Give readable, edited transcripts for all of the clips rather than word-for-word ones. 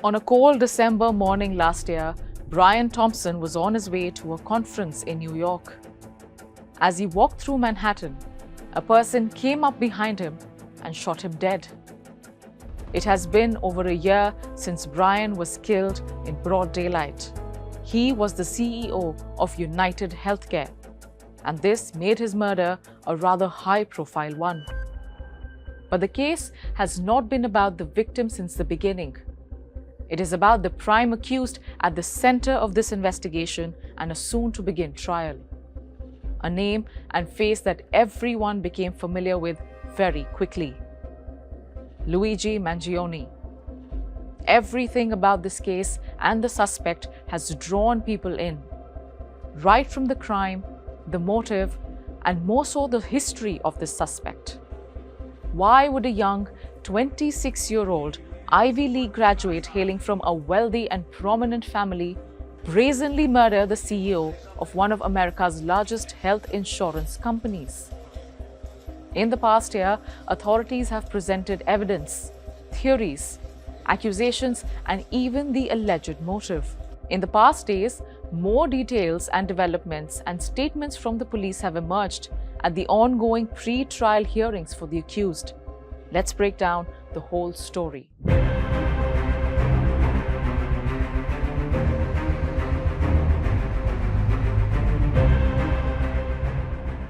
On a cold December morning last year, Brian Thompson was on his way to a conference in New York. As he walked through Manhattan, a person came up behind him and shot him dead. It has been over a year since Brian was killed in broad daylight. He was the CEO of United Healthcare, and this made his murder a rather high-profile one. But the case has not been about the victim since the beginning. It is about the prime accused at the center of this investigation and a soon-to-begin trial. A name and face that everyone became familiar with very quickly. Luigi Mangione. Everything about this case and the suspect has drawn people in. Right from the crime, the motive, and more so the history of this suspect. Why would a young 26-year-old Ivy League graduate hailing from a wealthy and prominent family brazenly murder the CEO of one of America's largest health insurance companies? In the past year, authorities have presented evidence, theories, accusations, and even the alleged motive. In the past days, more details and developments and statements from the police have emerged at the ongoing pre-trial hearings for the accused. Let's break down the whole story.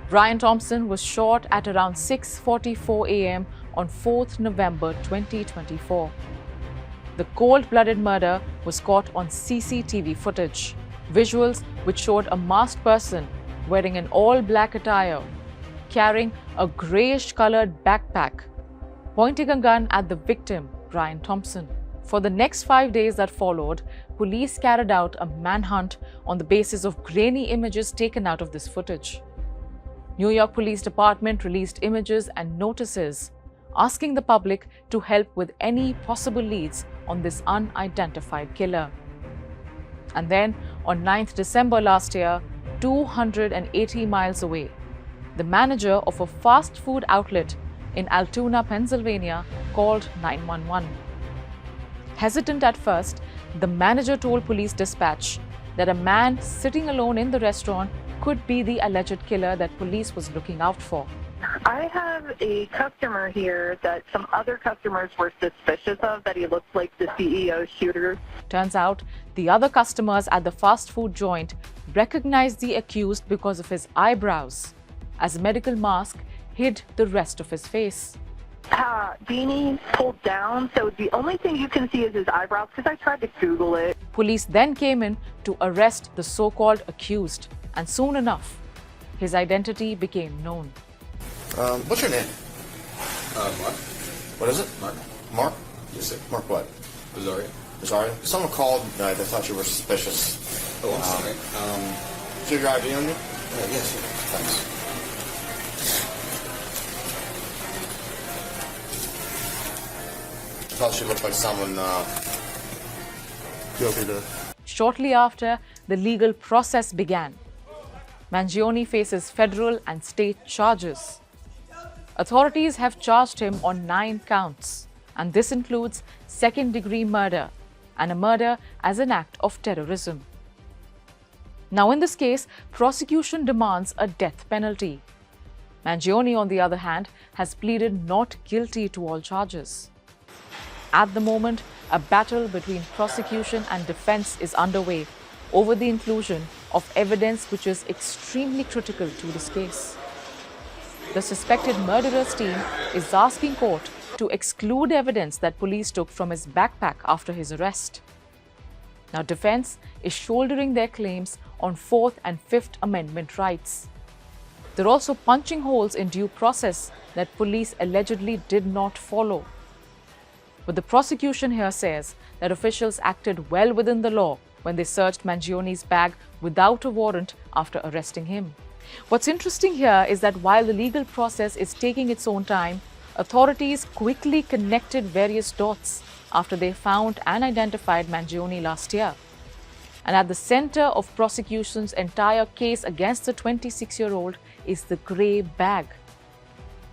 Brian Thompson was shot at around 6:44 a.m. on 4th November 2024. The cold-blooded murder was caught on CCTV footage, visuals which showed a masked person wearing an all-black attire, carrying a grayish-colored backpack, pointing a gun at the victim, Brian Thompson. For the next 5 days that followed, police carried out a manhunt on the basis of grainy images taken out of this footage. New York Police Department released images and notices asking the public to help with any possible leads on this unidentified killer. And then, on 9th December last year, 280 miles away, the manager of a fast food outlet in Altoona, Pennsylvania, called 911. Hesitant at first, the manager told police dispatch that a man sitting alone in the restaurant could be the alleged killer that police was looking out for. I have a customer here that some other customers were suspicious of, that he looked like the CEO shooter. Turns out, the other customers at the fast food joint recognized the accused because of his eyebrows, as a medical mask hid the rest of his face. Beanie pulled down, so the only thing you can see is his eyebrows, because I tried to Google it. Police then came in to arrest the so-called accused, and soon enough, his identity became known. What's your name? Mark. What is it? Mark. Mark? Yes, sir. Mark what? Rosario. Rosario? Someone called, they thought you were suspicious. Oh, I'm sorry. Is your ID on you? Yes, sir. Thanks. I thought she looked like someone, guilty to... Shortly after, the legal process began. Mangione faces federal and state charges. Authorities have charged him on 9 counts, and this includes second-degree murder and a murder as an act of terrorism. Now, in this case, prosecution demands a death penalty. Mangione, on the other hand, has pleaded not guilty to all charges. At the moment, a battle between prosecution and defense is underway over the inclusion of evidence which is extremely critical to this case. The suspected murderer's team is asking court to exclude evidence that police took from his backpack after his arrest. Now, defense is shouldering their claims on 4th and 5th Amendment rights. They're also punching holes in due process that police allegedly did not follow. But the prosecution here says that officials acted well within the law when they searched Mangione's bag without a warrant after arresting him. What's interesting here is that while the legal process is taking its own time, authorities quickly connected various dots after they found and identified Mangione last year. And at the center of prosecution's entire case against the 26-year-old is the grey bag,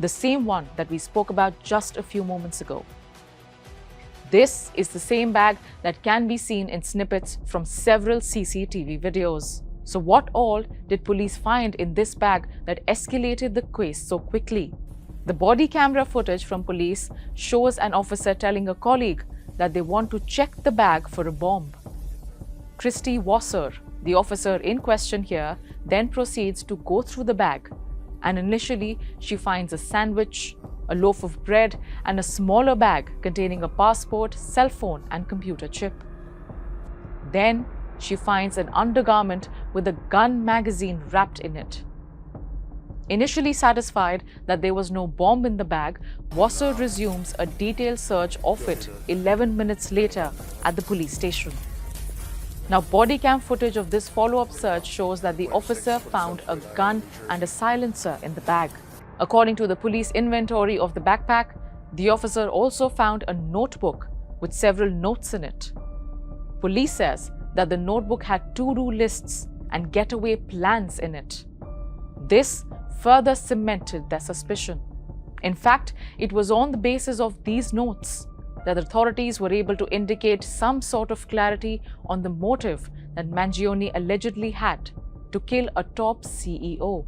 the same one that we spoke about just a few moments ago. This is the same bag that can be seen in snippets from several CCTV videos. So what all did police find in this bag that escalated the case so quickly? The body camera footage from police shows an officer telling a colleague that they want to check the bag for a bomb. Christy Wasser, the officer in question here, then proceeds to go through the bag, and initially she finds a sandwich, a loaf of bread, and a smaller bag containing a passport, cell phone, and computer chip. Then she finds an undergarment with a gun magazine wrapped in it. Initially satisfied that there was no bomb in the bag, Wasser resumes a detailed search of it 11 minutes later at the police station. Now, body cam footage of this follow-up search shows that the officer found a gun and a silencer in the bag. According to the police inventory of the backpack, the officer also found a notebook with several notes in it. Police says that the notebook had to-do lists and getaway plans in it. This further cemented their suspicion. In fact, it was on the basis of these notes that authorities were able to indicate some sort of clarity on the motive that Mangione allegedly had to kill a top CEO.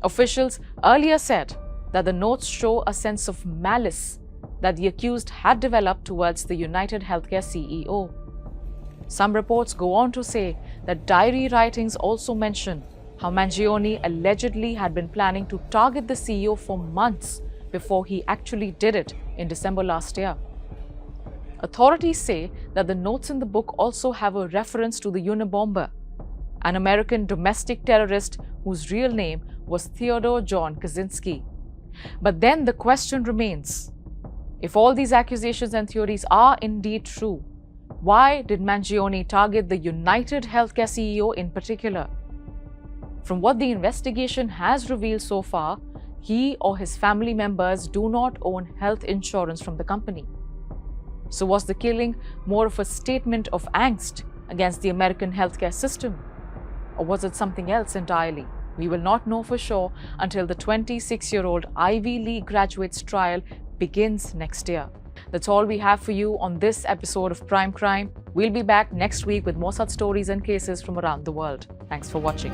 Officials earlier said that the notes show a sense of malice that the accused had developed towards the United Healthcare CEO. Some reports go on to say that diary writings also mention how Mangione allegedly had been planning to target the CEO for months before he actually did it in December last year. Authorities say that the notes in the book also have a reference to the Unabomber, an American domestic terrorist whose real name was Theodore John Kaczynski. But then the question remains, if all these accusations and theories are indeed true, why did Mangione target the United Healthcare CEO in particular? From what the investigation has revealed so far, he or his family members do not own health insurance from the company. So was the killing more of a statement of angst against the American healthcare system? Or was it something else entirely? We will not know for sure until the 26-year-old Ivy League graduate's trial begins next year. That's all we have for you on this episode of Prime Crime. We'll be back next week with more such stories and cases from around the world. Thanks for watching.